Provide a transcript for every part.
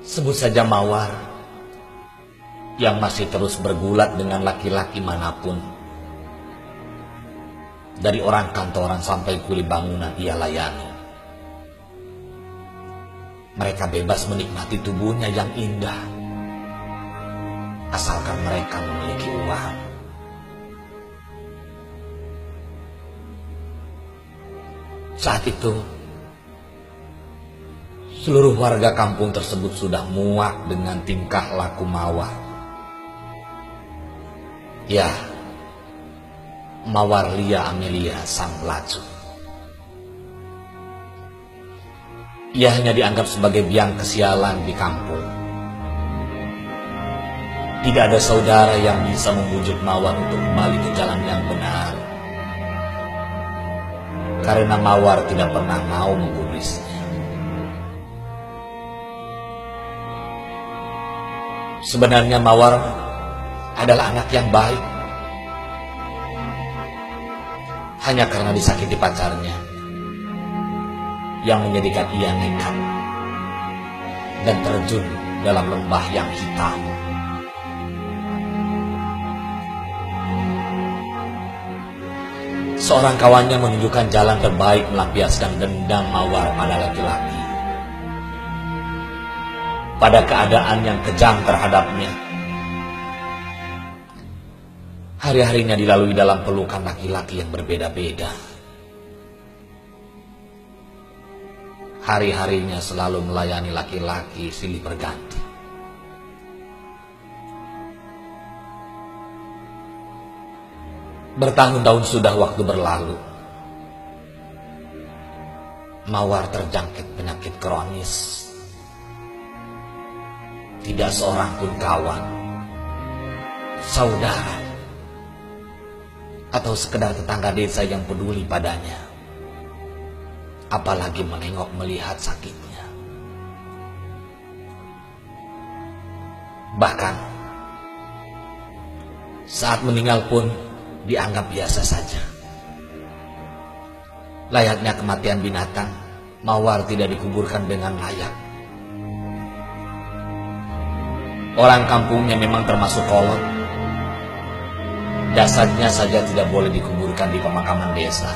Sebut saja Mawar yang masih terus bergulat dengan laki-laki manapun. Dari orang kantoran sampai kuli bangunan ia layani. Mereka bebas menikmati tubuhnya yang indah, asalkan mereka memiliki uang. Saat itu, seluruh warga kampung tersebut sudah muak dengan tingkah laku Mawar. Ya, Mawar Lia Amelia sang pelacur. Ia hanya dianggap sebagai biang kesialan di kampung. Tidak ada saudara yang bisa membujuk Mawar untuk kembali ke jalan yang benar, karena Mawar tidak pernah mau menggubrisnya. Sebenarnya Mawar adalah anak yang baik. Hanya karena disakiti pacarnya yang menjadikan ia nekat dan terjun dalam lembah yang hitam. Seorang kawannya menunjukkan jalan terbaik melampiaskan dendam Mawar pada laki-laki, pada keadaan yang kejam terhadapnya. Hari-harinya dilalui dalam pelukan laki-laki yang berbeda-beda. Hari-harinya selalu melayani laki-laki silih berganti. Bertahun-tahun sudah waktu berlalu. Mawar terjangkit penyakit kronis. Tidak seorang pun kawan, saudara, atau sekedar tetangga desa yang peduli padanya, apalagi menengok melihat sakitnya. Bahkan saat meninggal pun dianggap biasa saja. Layaknya kematian binatang, Mawar tidak dikuburkan dengan layak. Orang kampungnya memang termasuk kolot. Jasadnya saja tidak boleh dikuburkan di pemakaman desa.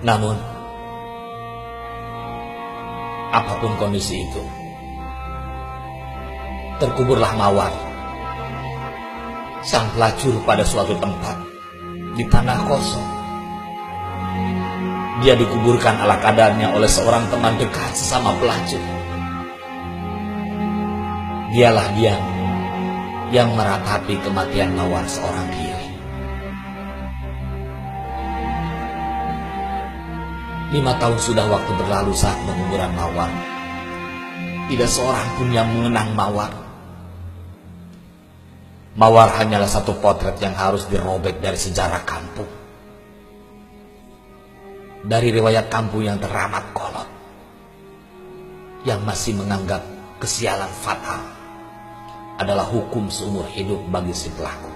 Namun, apapun kondisi itu, terkuburlah Mawar, sang pelacur, pada suatu tempat di tanah kosong. Dia dikuburkan ala kadarnya oleh seorang teman dekat sesama pelacur. Dialah dia yang meratapi kematian Mawar seorang diri. 5 tahun sudah waktu berlalu saat penguburan Mawar. Tidak seorang pun yang mengenang Mawar. Mawar hanyalah satu potret yang harus dirobek dari sejarah kampung, dari riwayat kampung yang teramat kolot, yang masih menganggap kesialan fatal adalah hukum seumur hidup bagi si pelaku.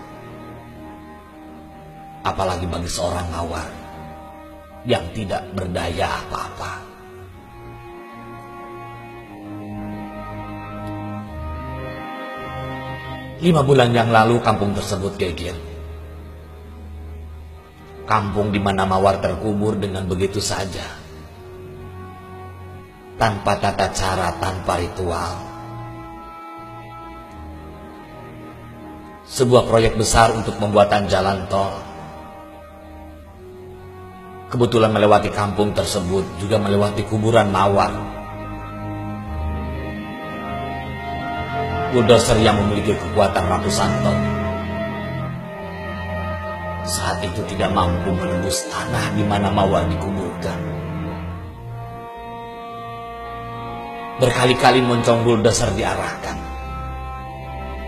Apalagi bagi seorang Mawar yang tidak berdaya apa-apa. 5 bulan yang lalu kampung tersebut geger. Kampung di mana Mawar terkubur dengan begitu saja, tanpa tata cara, tanpa ritual. Sebuah proyek besar untuk pembuatan jalan tol kebetulan melewati kampung tersebut, juga melewati kuburan Mawar. Bulldozer yang memiliki kekuatan ratusan ton saat itu tidak mampu menembus tanah di mana Mawar dikuburkan. Berkali-kali moncong bulldozer diarahkan.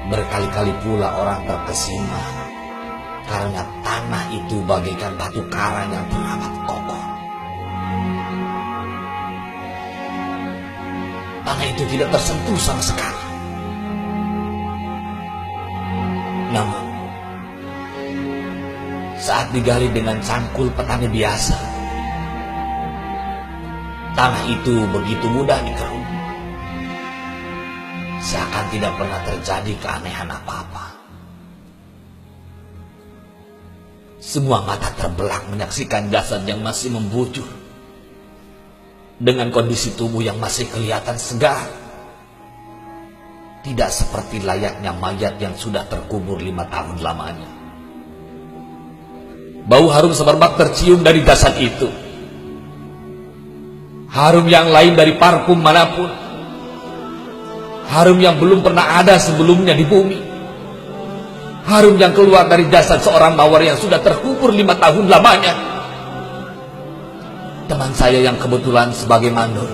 Berkali-kali pula orang terkesima karena tanah itu bagaikan batu karang yang teramat kokoh. Tanah itu tidak tersentuh sama sekali. Namun, saat digali dengan cangkul petani biasa, Tanah itu begitu mudah dikeruk, seakan tidak pernah terjadi keanehan apa-apa. Semua mata terbelah menyaksikan jasad yang masih membujur, dengan kondisi tubuh yang masih kelihatan segar. Tidak seperti layaknya mayat yang sudah terkubur 5 tahun lamanya. Bau harum semerbak tercium dari jasad itu. Harum yang lain dari parfum manapun. Harum yang belum pernah ada sebelumnya di bumi. Harum yang keluar dari jasad seorang mawar yang sudah terkubur 5 tahun lamanya. Teman saya yang kebetulan sebagai mandor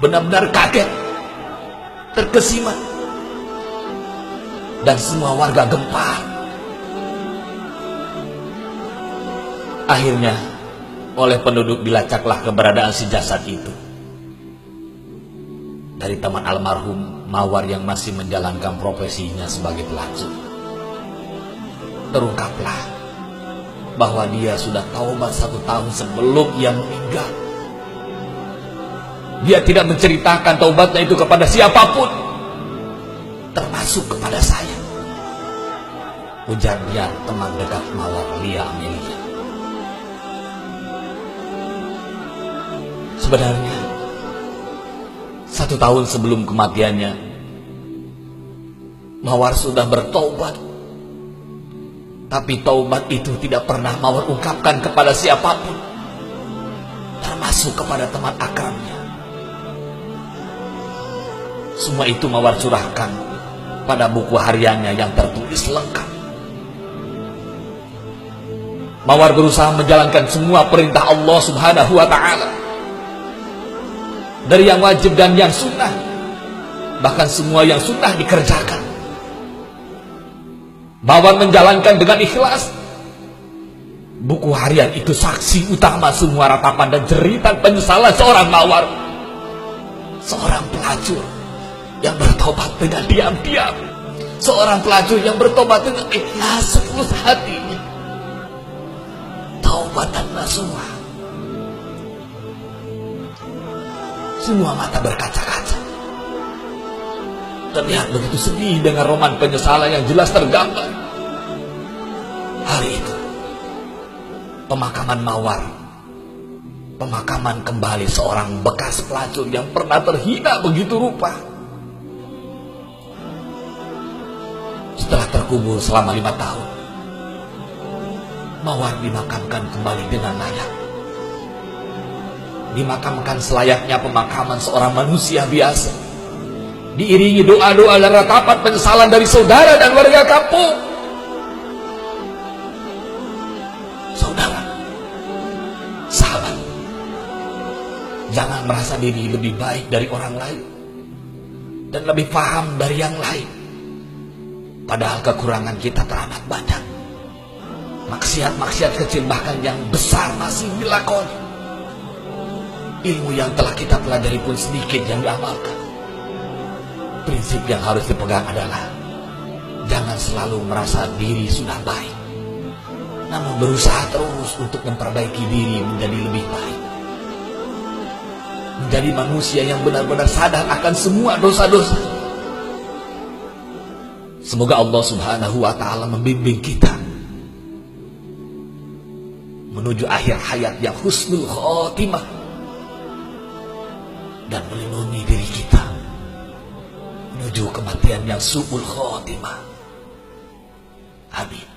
benar-benar kaget, terkesima, dan semua warga gempar. Akhirnya oleh penduduk dilacaklah keberadaan si jasad itu. Dari teman almarhum mawar yang masih menjalankan profesinya sebagai pelacur, terungkaplah bahwa dia sudah taubat 1 tahun sebelum ia meninggal. Dia tidak menceritakan taubatnya itu kepada siapapun, termasuk kepada saya, ujar dia teman dekat mawar, Lia Amelia. Sebenarnya 1 tahun sebelum kematiannya, Mawar sudah bertaubat. Tapi taubat itu tidak pernah Mawar ungkapkan kepada siapapun, termasuk kepada teman akrabnya. Semua itu Mawar curahkan pada buku hariannya yang tertulis lengkap. Mawar berusaha menjalankan semua perintah Allah Subhanahu wa Ta'ala, dari yang wajib dan yang sunnah. Bahkan semua yang sunnah dikerjakan. Mawar menjalankan dengan ikhlas. Buku harian itu saksi utama semua ratapan dan jeritan penyesalan seorang Mawar, seorang pelacur yang bertobat dengan diam-diam, seorang pelacur yang bertobat dengan ikhlas setulus hatinya, taubatan nasuha. Semua mata berkaca-kaca, terlihat begitu sedih dengan roman penyesalan yang jelas tergambar. Hari itu pemakaman Mawar, pemakaman kembali seorang bekas pelacur yang pernah terhina begitu rupa. Setelah terkubur selama 5 tahun, Mawar dimakamkan kembali dengan layak, dimakamkan selayaknya pemakaman seorang manusia biasa, diiringi doa-doa dan ratapan penyesalan dari saudara dan warga kampung. Saudara, sahabat, jangan merasa diri lebih baik dari orang lain dan lebih paham dari yang lain, padahal kekurangan kita teramat banyak. Maksiat-maksiat kecil bahkan yang besar masih dilakoni. Ilmu yang telah kita pelajari pun sedikit yang diamalkan. Prinsip yang harus dipegang adalah jangan selalu merasa diri sudah baik, namun berusaha terus untuk memperbaiki diri menjadi lebih baik, menjadi manusia yang benar-benar sadar akan semua dosa-dosa. Semoga Allah Subhanahu wa Ta'ala membimbing kita menuju akhir hayat yang husnul khotimah dan melindungi diri kita menuju kematian yang su'ul khotimah. Amin.